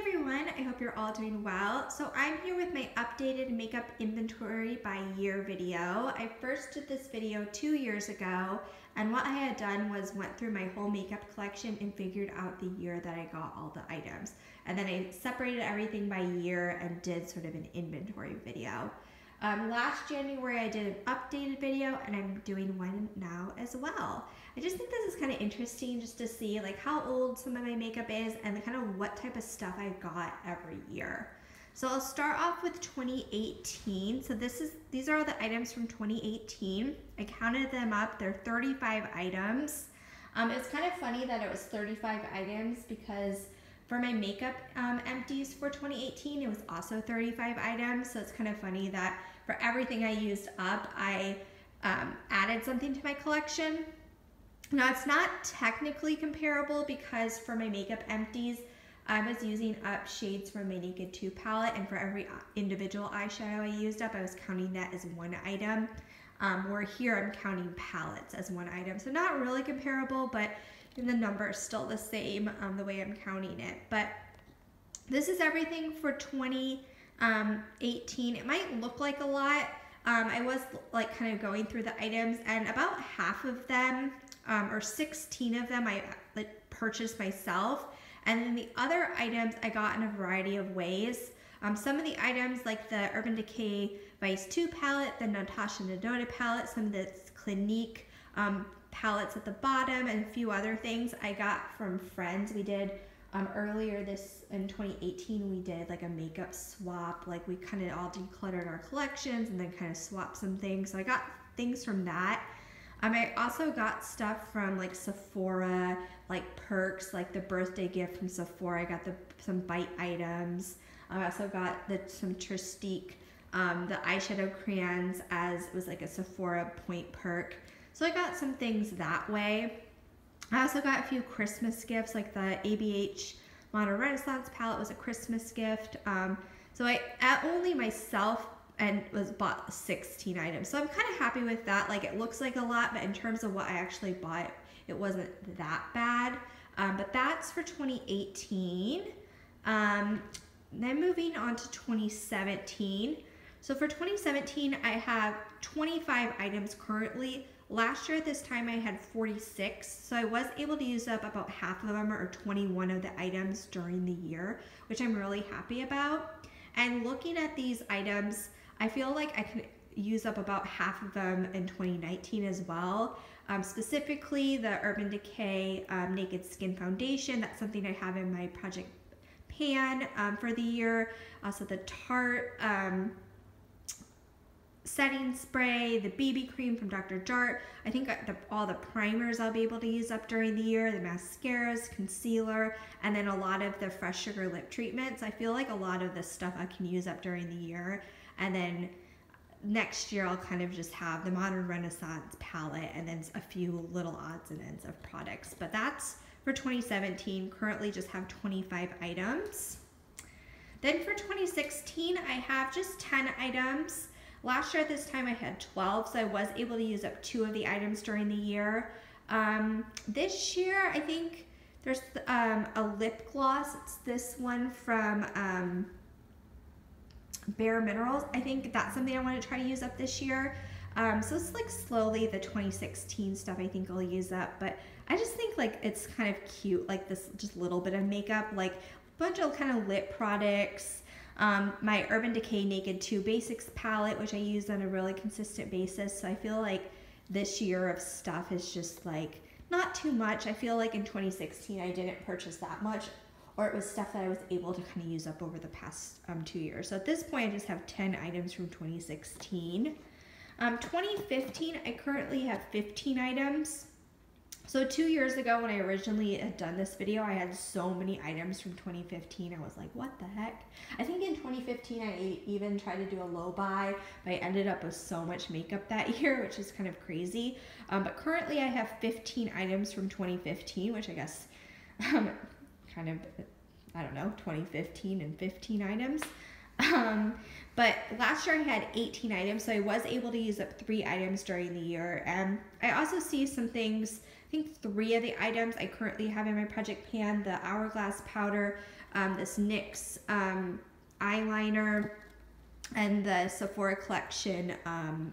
everyone, I hope you're all doing well. So I'm here with my updated makeup inventory by year video. I first did this video 2 years ago, and what I had done was went through my whole makeup collection and figured out the year that I got all the items. And then I separated everything by year and did sort of an inventory video. Last January I did an updated video, and I'm doing one now as well. I just think this is kind of interesting just to see like how old some of my makeup is and kind of what type of stuff I got every year. So I'll start off with 2018. So these are all the items from 2018. I counted them up. They're 35 items. It's kind of funny that it was 35 items because for my makeup empties for 2018, it was also 35 items. So it's kind of funny that for everything I used up, I added something to my collection. Now it's not technically comparable because for my makeup empties, I was using up shades from my Naked 2 palette, and for every individual eyeshadow I used up, I was counting that as one item. Where here I'm counting palettes as one item. So not really comparable, but the number is still the same the way I'm counting it. But this is everything for 2018. It might look like a lot. I was like kind of going through the items, and about half of them, or 16 of them, I purchased myself. And then the other items I got in a variety of ways. Some of the items like the Urban Decay Vice 2 palette, the Natasha Denona palette, some of the Clinique palettes at the bottom, and a few other things I got from friends. We did earlier this in 2018, we did like a makeup swap. Like we kind of all decluttered our collections and then kind of swapped some things. So I got things from that. I also got stuff from like Sephora, like perks, like the birthday gift from Sephora. I got some bite items. I also got some Tristique, the eyeshadow crayons, as it was like a Sephora point perk. So I got some things that way. I also got a few Christmas gifts, like the ABH Modern Renaissance palette was a Christmas gift. So I only myself bought 16 items. So I'm kind of happy with that. Like it looks like a lot, but in terms of what I actually bought, it wasn't that bad. But that's for 2018. Then moving on to 2017. So for 2017, I have 25 items currently. Last year at this time I had 46, so I was able to use up about half of them, or 21 of the items during the year, which I'm really happy about. And looking at these items, I feel like I could use up about half of them in 2019 as well. Specifically the Urban Decay Naked Skin Foundation. That's something I have in my project pan for the year. Also the Tarte setting spray, the BB cream from Dr. Jart. I think all the primers I'll be able to use up during the year, the mascaras, concealer, and then a lot of the Fresh Sugar lip treatments. I feel like a lot of this stuff I can use up during the year. And then next year I'll kind of just have the Modern Renaissance palette and then a few little odds and ends of products. But that's for 2017. Currently just have 25 items. Then for 2016, I have just 10 items. Last year at this time I had 12, so I was able to use up 2 of the items during the year. This year I think there's a lip gloss. It's this one from Bare Minerals. I think that's something I want to try to use up this year. So it's like slowly the 2016 stuff I think I'll use up, but I just think like it's kind of cute, like this just little bit of makeup, like a bunch of kind of lip products. My Urban Decay Naked 2 Basics palette, which I use on a really consistent basis. So I feel like this year of stuff is just like not too much. I feel like in 2016 I didn't purchase that much, or it was stuff that I was able to kind of use up over the past 2 years. So at this point I just have 10 items from 2016. 2015 I currently have 15 items. So 2 years ago when I originally had done this video, I had so many items from 2015. I was like, what the heck? I think in 2015 I even tried to do a low buy, but I ended up with so much makeup that year, which is kind of crazy. But currently I have 15 items from 2015, which I guess kind of, I don't know, 2015 and 15 items. But last year I had 18 items, so I was able to use up 3 items during the year. And I also see some things think 3 of the items I currently have in my project pan: the Hourglass powder, this NYX eyeliner, and the Sephora collection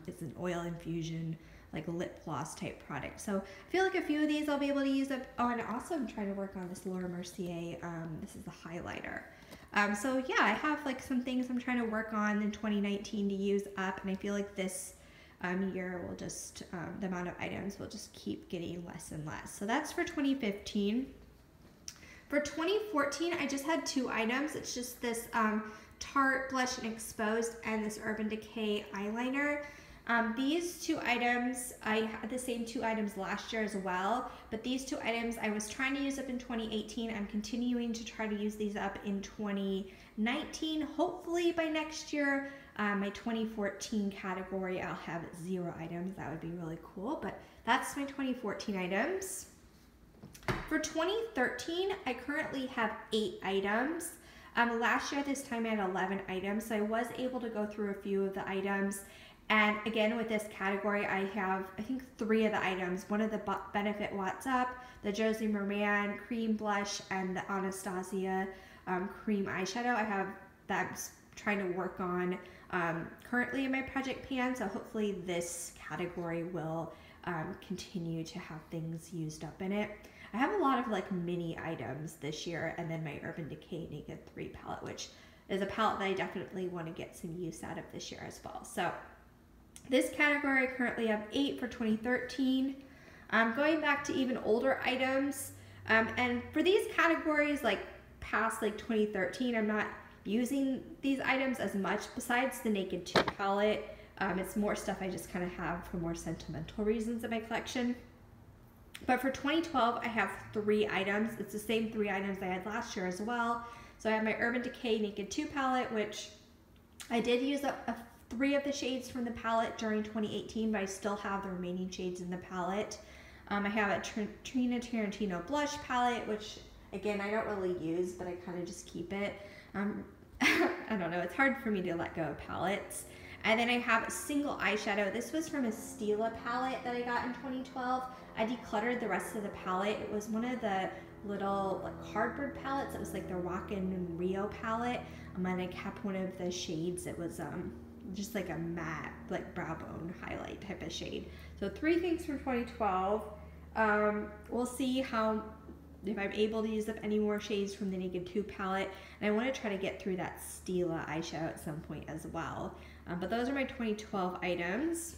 is an oil infusion, like lip gloss type product. So I feel like a few of these I'll be able to use up. Oh, and also I'm trying to work on this Laura Mercier, this is the highlighter. So yeah, I have like some things I'm trying to work on in 2019 to use up, and I feel like this year will just, the amount of items will just keep getting less and less. So that's for 2015. For 2014, I just had 2 items. It's just this Tarte Blush and Exposed and this Urban Decay eyeliner. These 2 items, I had the same 2 items last year as well, but these 2 items I was trying to use up in 2018. I'm continuing to try to use these up in 2019. Hopefully by next year, my 2014 category, I'll have 0 items. That would be really cool, but that's my 2014 items. For 2013, I currently have 8 items. Last year at this time I had 11 items, so I was able to go through a few of the items. And again, with this category, I have, I think, 3 of the items. One of the Benefit What's Up, the Josie Maran cream blush, and the Anastasia cream eyeshadow. I have that I'm trying to work on currently in my project pan, so hopefully this category will continue to have things used up in it. I have a lot of like mini items this year, and then my Urban Decay Naked 3 palette, which is a palette that I definitely want to get some use out of this year as well. So this category, I currently have 8 for 2013. Going back to even older items, and for these categories, like past like 2013, I'm not using these items as much besides the Naked 2 palette. It's more stuff I just kind of have for more sentimental reasons in my collection. But for 2012, I have 3 items. It's the same 3 items I had last year as well. So I have my Urban Decay Naked 2 palette, which I did use up 3 of the shades from the palette during 2018, but I still have the remaining shades in the palette. I have a Trina Tarantino blush palette, which again, I don't really use, but I kind of just keep it. I don't know, it's hard for me to let go of palettes. And then I have a single eyeshadow. This was from a Stila palette that I got in 2012. I decluttered the rest of the palette. It was one of the little like cardboard palettes. It was like the Rockin' Rio palette. And I kept one of the shades. It was just like a matte, like brow bone highlight type of shade. So 3 things from 2012. We'll see if I'm able to use up any more shades from the Naked 2 palette. And I want to try to get through that Stila eyeshadow at some point as well. But those are my 2012 items.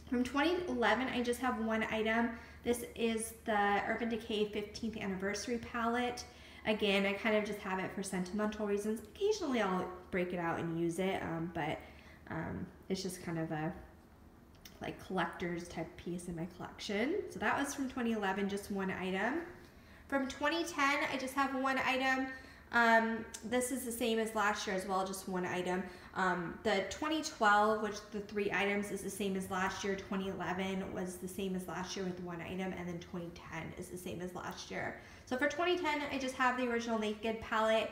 From 2011, I just have 1 item. This is the Urban Decay 15th Anniversary palette. Again, I kind of just have it for sentimental reasons. Occasionally I'll break it out and use it, but it's just kind of a like collector's type piece in my collection. So that was from 2011, just 1 item. From 2010, I just have 1 item. This is the same as last year as well, just 1 item. The 2012, which the 3 items is the same as last year. 2011 was the same as last year with 1 item, and then 2010 is the same as last year. So for 2010, I just have the original Naked palette.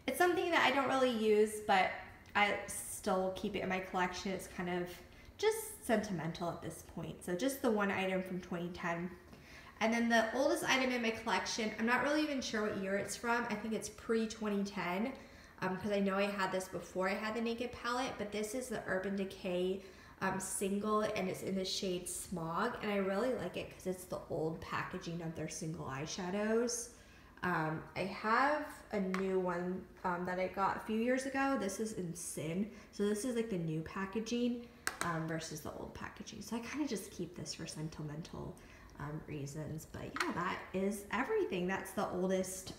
It's something that I don't really use, but I still keep it in my collection. It's kind of just sentimental at this point. So just the 1 item from 2010. And then the oldest item in my collection, I'm not really even sure what year it's from. I think it's pre-2010, because I know I had this before I had the Naked palette, but this is the Urban Decay single, and it's in the shade Smog, and I really like it because it's the old packaging of their single eyeshadows. I have a new one that I got a few years ago. This is in Sin, so this is like the new packaging versus the old packaging. So I kind of just keep this for sentimental reasons. But yeah, that is everything. That's the oldest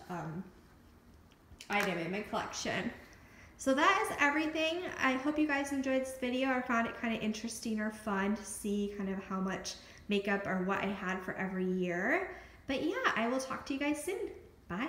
item in my collection. So that is everything. I hope you guys enjoyed this video or found it kind of interesting or fun to see kind of how much makeup or what I had for every year. But yeah, I will talk to you guys soon. Bye.